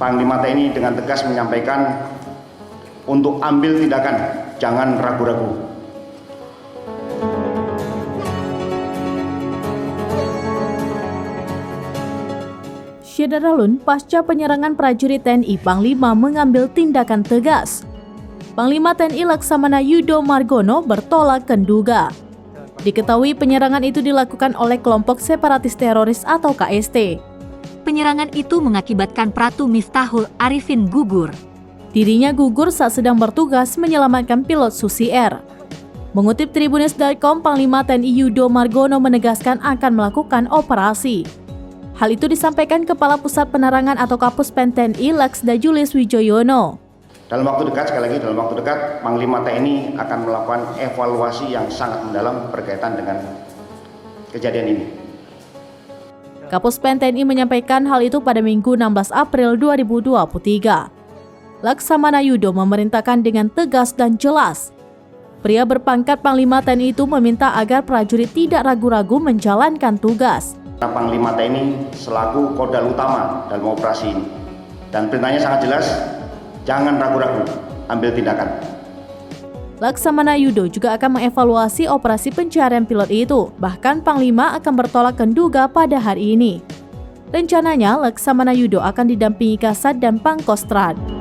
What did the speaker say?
Panglima TNI dengan tegas menyampaikan untuk ambil tindakan, jangan ragu-ragu. Syederalun, pasca penyerangan prajurit TNI, Panglima mengambil tindakan tegas. Panglima TNI Laksamana Yudo Margono bertolak ke Nduga. Diketahui penyerangan itu dilakukan oleh kelompok separatis teroris atau KST. Penyerangan itu mengakibatkan Pratu Miftahul Arifin gugur. Dirinya gugur saat sedang bertugas menyelamatkan pilot Susi Air. Mengutip Tribunnews.com, Panglima TNI Yudo Margono menegaskan akan melakukan operasi. Hal itu disampaikan Kepala Pusat Penerangan atau Kapuspen TNI Laksda Julius Wijoyono. Dalam waktu dekat, sekali lagi dalam waktu dekat, Panglima TNI akan melakukan evaluasi yang sangat mendalam berkaitan dengan kejadian ini. Kapuspen TNI menyampaikan hal itu pada Minggu 16 April 2023. Laksamana Yudo memerintahkan dengan tegas dan jelas. Pria berpangkat Panglima TNI itu meminta agar prajurit tidak ragu-ragu menjalankan tugas. Panglima TNI selaku kodal utama dalam operasi ini. Dan perintahnya sangat jelas, jangan ragu-ragu, ambil tindakan. Laksamana Yudo juga akan mengevaluasi operasi pencarian pilot itu. Bahkan Panglima akan bertolak ke Nduga pada hari ini. Rencananya, Laksamana Yudo akan didampingi Kasat dan Pangkostrat.